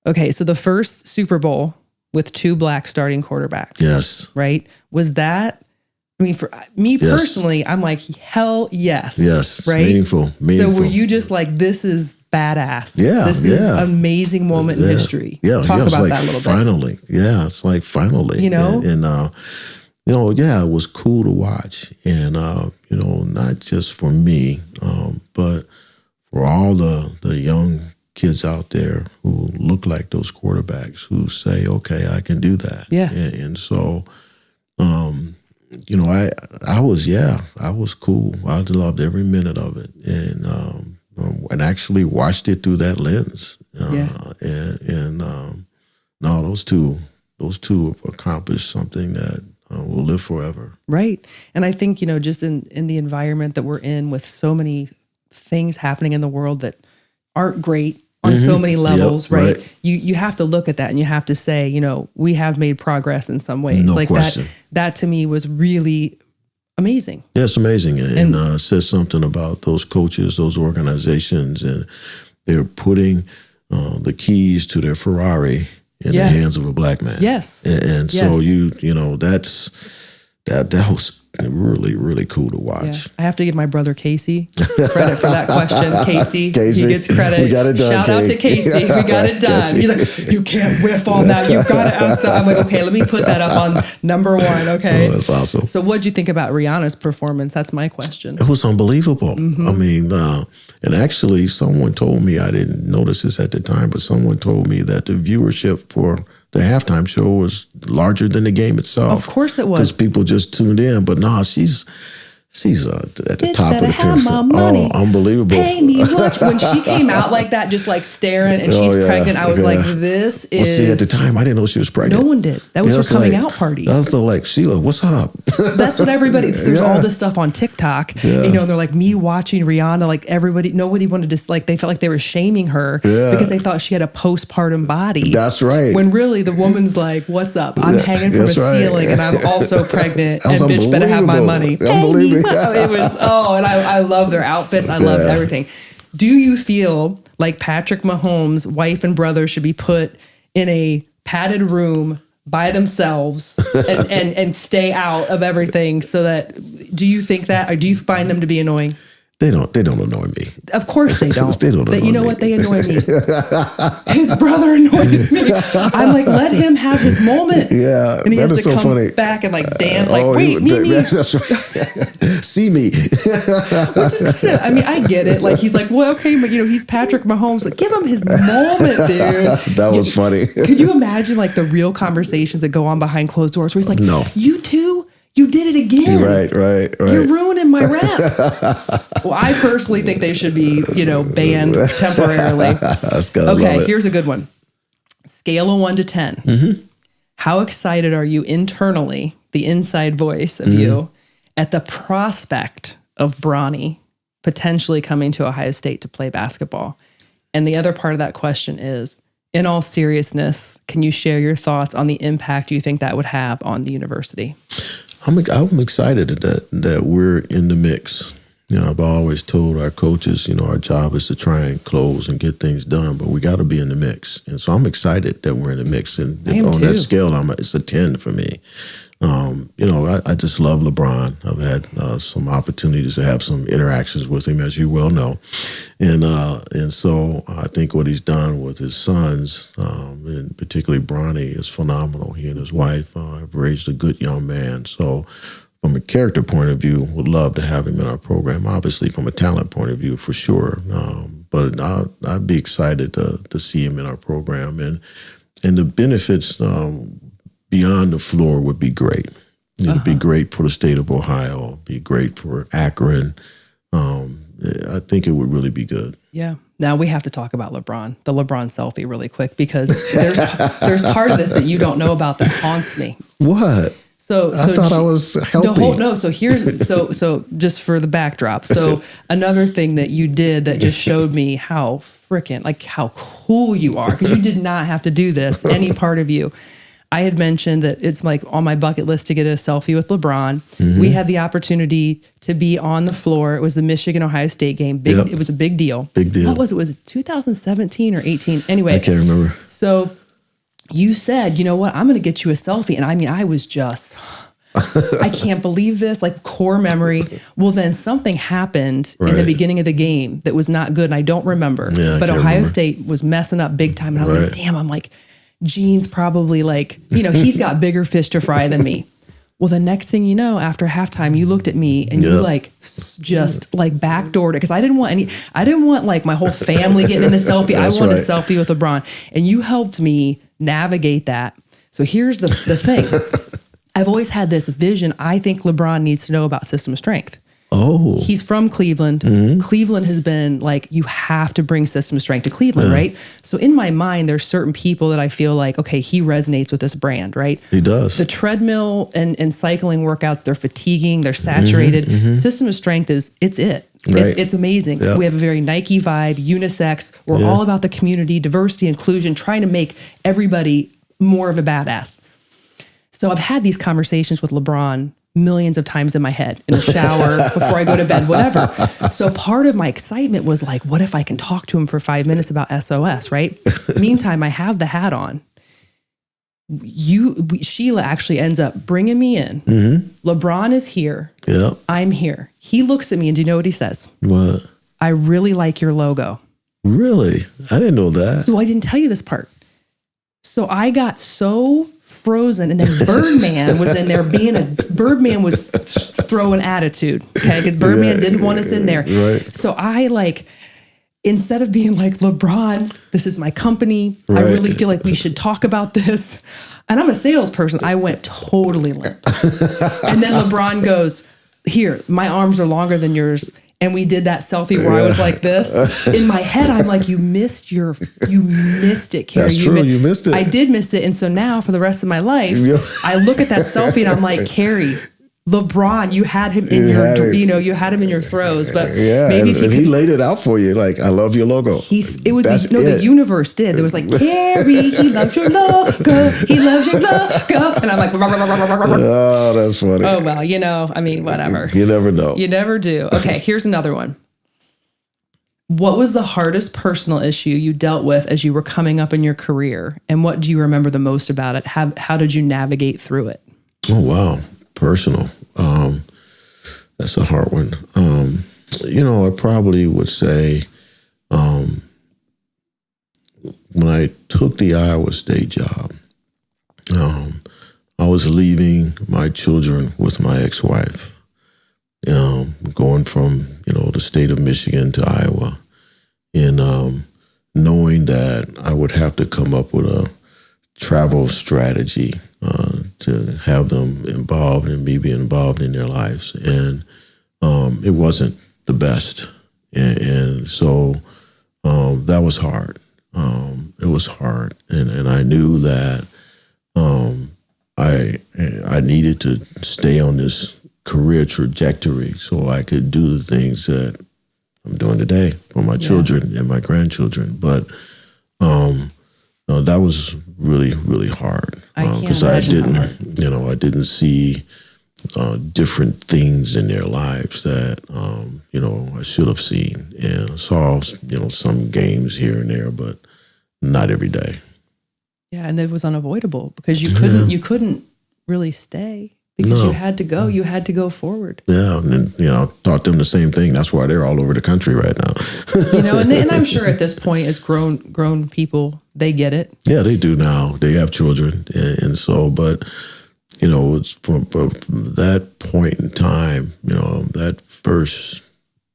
Okay, so the first Super Bowl with 2 black starting quarterbacks. Yes. Right? Was that, I mean, for me personally, I'm like, hell yes. Yes, right? meaningful. So were you just like, this is badass? Yeah, this is an amazing moment in history. Yeah, talk about like that a little finally. Bit. Yeah, it's like finally. And it was cool to watch, and not just for me, but for all the young kids out there who look like those quarterbacks who say, "Okay, I can do that." Yeah, and so. I was cool. I loved every minute of it, and actually watched it through that lens. No, those two have accomplished something that will live forever. Right, and I think just in the environment that we're in, with so many things happening in the world that aren't great, on so many levels, Yep, right? right. You have to look at that and you have to say, you know, we have made progress in some ways. No like question. that to me was really amazing. Yeah, it's amazing. And says something about those coaches, those organizations, and they're putting the keys to their Ferrari in the hands of a black man. Yes. And so you know, that was really, really cool to watch. Yeah. I have to give my brother Casey credit for that question. Casey, he gets credit. We got it done. Shout out to Casey. We got it done. He's like, you can't whiff on that. You've got to ask that. I'm like, okay, let me put that up on number one. Okay. Oh, that's awesome. So what'd you think about Rihanna's performance? That's my question. It was unbelievable. Mm-hmm. I mean, and actually someone told me, I didn't notice this at the time, but someone told me that the viewership for the halftime show was larger than the game itself. Of course it was. Because people just tuned in. But no, she's at the top of the pyramid. Oh, unbelievable. Pay me much. When she came out like that, just like staring and she's pregnant, I was like, this is... Well, see, at the time, I didn't know she was pregnant. No one did. That was her coming out party. I was still like, Sheila, what's up? That's what everybody... There's all this stuff on TikTok, you know, and they're like, me watching Rihanna, like nobody wanted to... Like, they felt like they were shaming her because they thought she had a postpartum body. That's right. When really the woman's like, what's up? I'm hanging from a ceiling and I'm also pregnant and bitch better have my money. Unbelievable. It was... Oh, and I love their outfits. I loved everything. Do you feel like Patrick Mahomes' wife and brother should be put in a padded room by themselves and stay out of everything so that, do you think that, or do you find them to be annoying? They don't annoy me. Of course they don't. They don't annoy me. You know what? They annoy me. His brother annoys me. I'm like, let him have his moment. Yeah, and he that has is to so come funny. back and like dance. Like, wait, me. That's right. See me. Which is kind of, I mean, I get it. Like, he's like, well, okay, but you know, he's Patrick Mahomes. Like, give him his moment, dude. That was funny. Could you imagine like the real conversations that go on behind closed doors where he's like, no, you two, you did it again. Right. You're ruining my rap. Well, I personally think they should be, you know, banned temporarily. Okay, here's a good one. Scale of 1 to 10. Mm-hmm. How excited are you internally, the inside voice of you, at the prospect of Bronny potentially coming to Ohio State to play basketball? And the other part of that question is, in all seriousness, can you share your thoughts on the impact you think that would have on the university? I'm excited that we're in the mix. You know, I've always told our coaches, you know, our job is to try and close and get things done, but we got to be in the mix. And so I'm excited that we're in the mix. And on that scale, it's a 10 for me. You know, I just love LeBron. I've had some opportunities to have some interactions with him, as you well know. And so I think what he's done with his sons, and particularly Bronny, is phenomenal. He and his wife have raised a good young man. So from a character point of view, would love to have him in our program. Obviously, from a talent point of view, for sure. But I'd be excited to see him in our program. And the benefits beyond the floor would be great. It'd be great for the state of Ohio. Be great for Akron. I think it would really be good. Yeah. Now we have to talk about LeBron, the LeBron selfie really quick, because there's part of this that you don't know about that haunts me. What? So I thought I was helping. So just for the backdrop. So another thing that you did that just showed me how how cool you are, because you did not have to do this, any part of you. I had mentioned that it's like on my bucket list to get a selfie with LeBron. Mm-hmm. We had the opportunity to be on the floor. It was the Michigan-Ohio State game. It was a big deal. Big deal. What was it? Was it 2017 or 18? Anyway. I can't remember. So you said, you know what? I'm going to get you a selfie. And I mean, I was just, I can't believe this, like core memory. Well, then something happened in the beginning of the game that was not good. And I don't remember. Yeah, but Ohio State was messing up big time. And I was like, damn, I'm like, Gene's probably like, you know, he's got bigger fish to fry than me. Well, the next thing you know, after halftime, you looked at me and you like just like backdoored it, because I didn't want like my whole family getting in the selfie. I wanted a selfie with LeBron, and you helped me navigate that. So here's the thing. I've always had this vision. I think LeBron needs to know about system of strength. Oh. He's from Cleveland. Mm-hmm. Cleveland has been like, you have to bring system of strength to Cleveland, right? So in my mind, there's certain people that I feel like, okay, he resonates with this brand, right? He does. The treadmill and cycling workouts, they're fatiguing, they're saturated. Mm-hmm. System of strength it's it. Right. It's amazing. Yep. We have a very Nike vibe, unisex. We're all about the community, diversity, inclusion, trying to make everybody more of a badass. So I've had these conversations with LeBron millions of times in my head, in the shower, before I go to bed, whatever. So part of my excitement was like, what if I can talk to him for 5 minutes about SOS, right? Meantime, I have the hat on. Sheila actually ends up bringing me in. Mm-hmm. LeBron is here. Yep. I'm here. He looks at me and do you know what he says? What? I really like your logo. Really? I didn't know that. So I didn't tell you this part. So I got so frozen, and then Birdman was in there Birdman was throwing attitude, okay? Because Birdman didn't want us in there. Right. So I instead of being like, LeBron, this is my company. Right. I really feel like we should talk about this. And I'm a salesperson. I went totally limp. And then LeBron goes, here, my arms are longer than yours. And we did that selfie where I was like this. In my head, I'm like, you missed it, Keri. That's true, you missed it. I did miss it. And so now for the rest of my life, I look at that selfie and I'm like, Keri, LeBron, you had him in you had him in your throws, but maybe and he laid it out for you. Like, I love your logo. The universe did. There was like, Keri, he loves your logo. He loves your logo. And I'm like, oh, that's funny. Oh, well, whatever. You never know. You never do. Okay, here's another one. What was the hardest personal issue you dealt with as you were coming up in your career? And what do you remember the most about it? How did you navigate through it? Oh, wow. Personal. That's a hard one. I probably would say when I took the Iowa State job, I was leaving my children with my ex-wife, going from, the state of Michigan to Iowa, and knowing that I would have to come up with a travel strategy to have them involved and me be involved in their lives. And it wasn't the best. And so that was hard. It was hard. And I knew that I needed to stay on this career trajectory so I could do the things that I'm doing today for my children and my grandchildren. But that was really, really hard because I didn't see different things in their lives that I should have seen, and saw some games here and there, but not every day. Yeah, and it was unavoidable because you couldn't really stay because you had to go. You had to go forward. Yeah, and then taught them the same thing. That's why they're all over the country right now. And I'm sure at this point, as grown people, they get it. Yeah, they do now. They have children, and so, but it's from that point in time. That first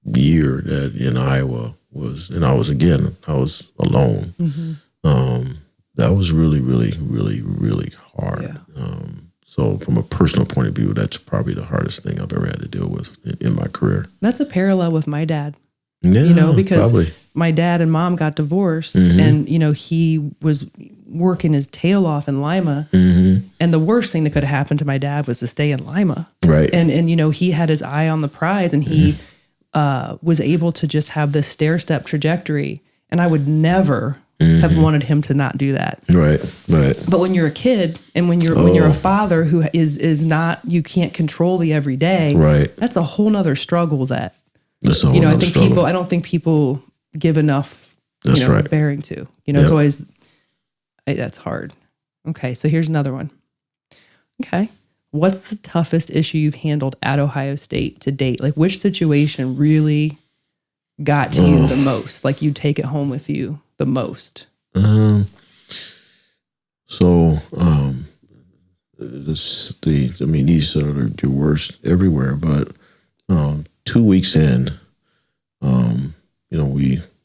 year that in Iowa was, and I was alone. Mm-hmm. That was really, really, really, really hard. Yeah. So from a personal point of view, that's probably the hardest thing I've ever had to deal with in my career. That's a parallel with my dad. Yeah, because probably. My dad and mom got divorced, mm-hmm. and he was working his tail off in Lima, mm-hmm. and the worst thing that could have happened to my dad was to stay in Lima. Right. And he had his eye on the prize, and he was able to just have this stair-step trajectory, and I would never mm-hmm. have wanted him to not do that. Right. But when you're a kid and when you're a father who is not, you can't control the everyday. Right. That's a whole nother struggle that, that's a whole nother struggle. I don't think people give enough, right. bearing to, it's always, that's hard. Okay. So here's another one. Okay. What's the toughest issue you've handled at Ohio State to date? Like, which situation really got to you the most? Like, you take it home with you the most? These are the worst everywhere, but 2 weeks in,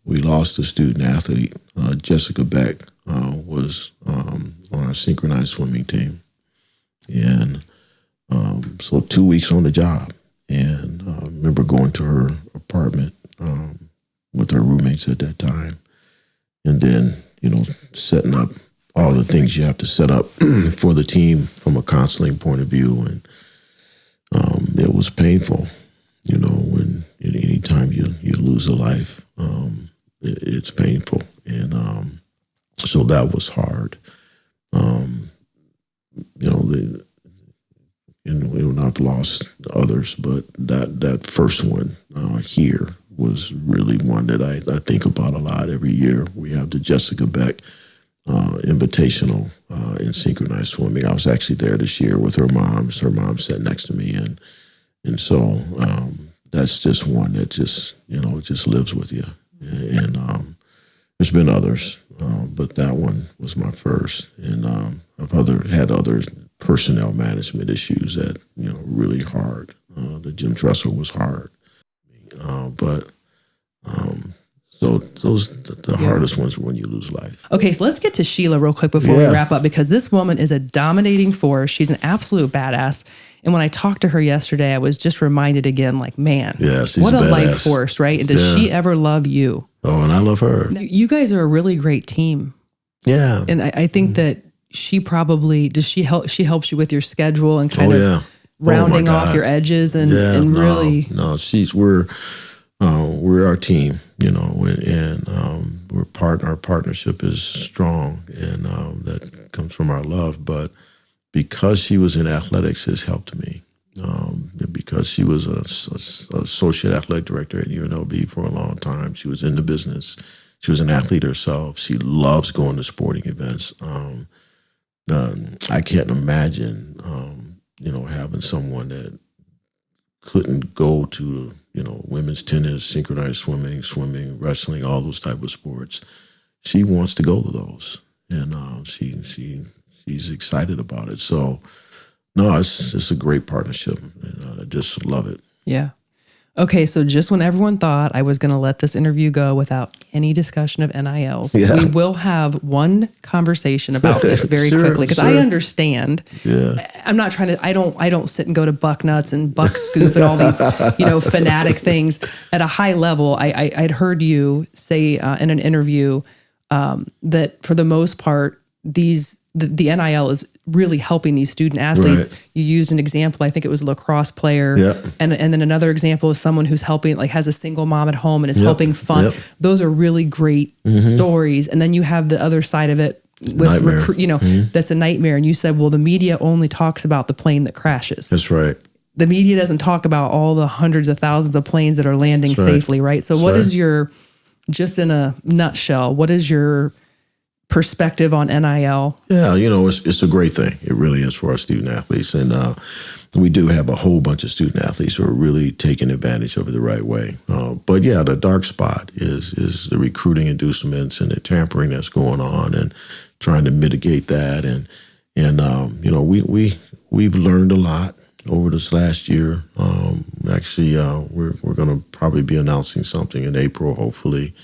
we lost a student athlete. Jessica Beck was on our synchronized swimming team. And so 2 weeks on the job. And I remember going to her apartment with her roommates at that time. And then, setting up all the things you have to set up for the team from a counseling point of view. And it was painful, when anytime you lose a life, it's painful. And so that was hard. I've lost others, but that first one here was really one that I think about a lot every year. We have the Jessica Beck Invitational in synchronized swimming. I was actually there this year with her mom. Her mom sat next to me, and so that's just one that just it just lives with you. And there's been others, but that one was my first. And I've had other personnel management issues that really hard. The Jim Tressel was hard, so those the hardest ones are when you lose life. Okay, so let's get to Sheila real quick before we wrap up, because this woman is a dominating force. She's an absolute badass. And when I talked to her yesterday, I was just reminded again, like, man, she's what a badass. life force, right? And does she ever love you? Oh, and I love her. Now, you guys are a really great team. Yeah. And I think that she probably, she helps you with your schedule and kind of rounding off your edges and really. No, we're our team, and our partnership is strong, and that comes from our love. But because she was in athletics, has helped me. Because she was an associate athletic director at UNLV for a long time. She was in the business. She was an athlete herself. She loves going to sporting events. I can't imagine, having someone that couldn't go to, women's tennis, synchronized swimming, wrestling, all those type of sports. She wants to go to those, and she's excited about it. So, no, it's a great partnership. I just love it. Yeah. Okay, so just when everyone thought I was going to let this interview go without any discussion of NILs, we will have one conversation about this very quickly, because I understand. Yeah. I'm not trying to. I don't sit and go to Buck Nuts and Buck Scoop and all these fanatic things. At a high level, I'd heard you say in an interview that for the most part, the NIL is really helping these student athletes. Right. You used an example, I think it was a lacrosse player. And then another example is someone who's helping, like has a single mom at home and is helping fund. Those are really great stories. And then you have the other side of it with that's a nightmare. And you said, well, the media only talks about the plane that crashes. That's right. The media doesn't talk about all the hundreds of thousands of planes that are landing safely, right? So what is your, just in a nutshell, what is your perspective on NIL? Yeah, it's a great thing. It really is for our student athletes. And we do have a whole bunch of student athletes who are really taking advantage of it the right way. But yeah, the dark spot is the recruiting inducements and the tampering that's going on, and trying to mitigate that. And we've learned a lot over this last year. Actually, we're going to probably be announcing something in April, hopefully,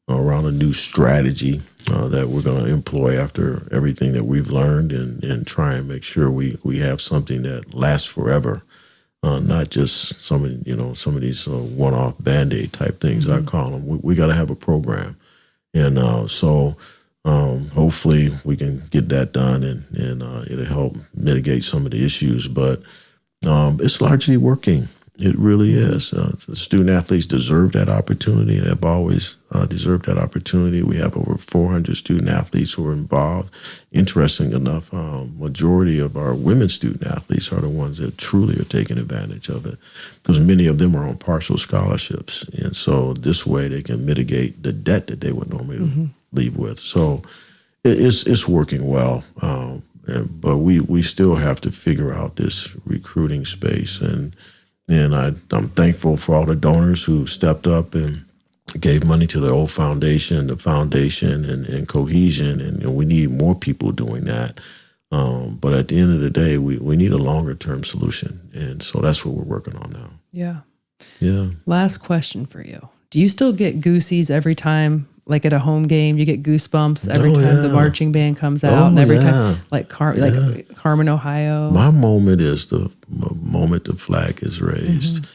around a new strategy that we're going to employ after everything that we've learned, and try and make sure we have something that lasts forever, not just some of these one-off Band-Aid type things, I call them. We got to have a program, and so hopefully we can get that done, and it'll help mitigate some of the issues. But it's largely working. It really is. The student athletes deserve that opportunity. They've always deserved that opportunity. We have over 400 student athletes who are involved. Interesting enough, majority of our women student athletes are the ones that truly are taking advantage of it, because many of them are on partial scholarships. And so this way they can mitigate the debt that they would normally leave with. So it's working well. But we still have to figure out this recruiting space. And I'm thankful for all the donors who stepped up and gave money to the old foundation, and Cohesion, and we need more people doing that. But at the end of the day, we need a longer-term solution, and so that's what we're working on now. Yeah. Last question for you. Do you still get goosies every time, like at a home game, you get goosebumps every time the marching band comes out, and every time, like Carmen, Ohio? My moment is the moment the flag is raised.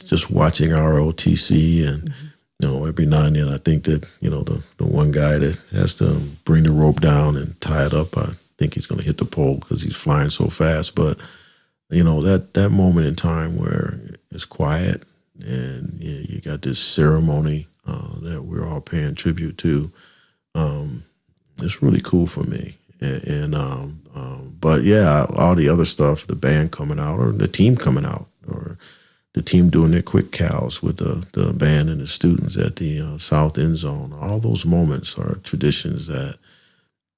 Just watching ROTC, and every now and then I think that the one guy that has to bring the rope down and tie it up, I think he's going to hit the pole because he's flying so fast. But that moment in time where it's quiet, and you got this ceremony that we're all paying tribute to. It's really cool for me. But yeah, all the other stuff, the band coming out or the team coming out or the team doing their quick cows with the band and the students at the south end zone, all those moments are traditions that,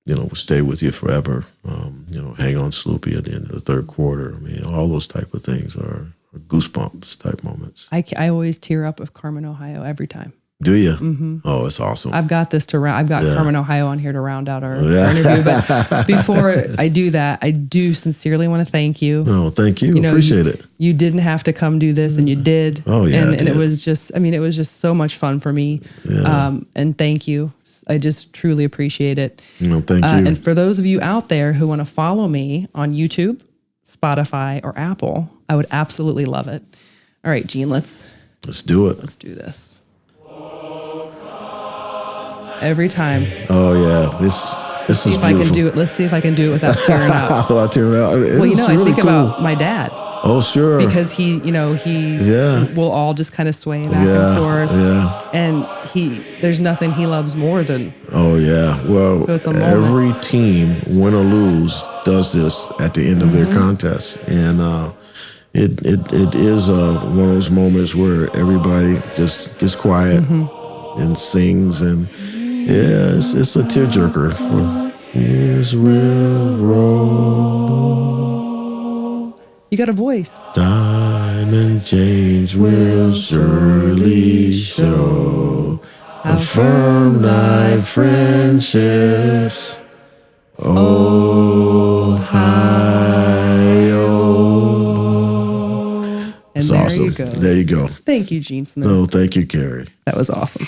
will stay with you forever. Hang on Sloopy at the end of the third quarter. I mean, all those type of things are goosebumps type moments. I always tear up of Carmen, Ohio every time. Do you? Mm-hmm. Oh, it's awesome. I've got Carmen, Ohio on here to round out our interview. But before I do that, I do sincerely want to thank you. Oh, thank you. Appreciate it. You didn't have to come do this, and you did. Oh, yeah. And it was just, it was just so much fun for me. Yeah. And thank you. I just truly appreciate it. No, thank you. And for those of you out there who want to follow me on YouTube, Spotify, or Apple, I would absolutely love it. All right, Gene, let's do it. Let's do this. Every time. Oh yeah, this is beautiful. I can do it. Let's see if I can do it without tearing up. Without tearing up. I think about my dad. Oh sure. Because he will all just kind of sway back and forth. Yeah. And there's nothing he loves more than. Oh yeah. Well, so it's a moment. Every team, win or lose, does this at the end of their contest, and it is one of those moments where everybody just gets quiet and sings and. Yeah, it's a tearjerker for years will roll. You got a voice. Time and change will surely show a firm thy friendships, Ohio. And it's there awesome. you go. There you go. Thank you, Gene Smith. Oh, thank you, Keri. That was awesome.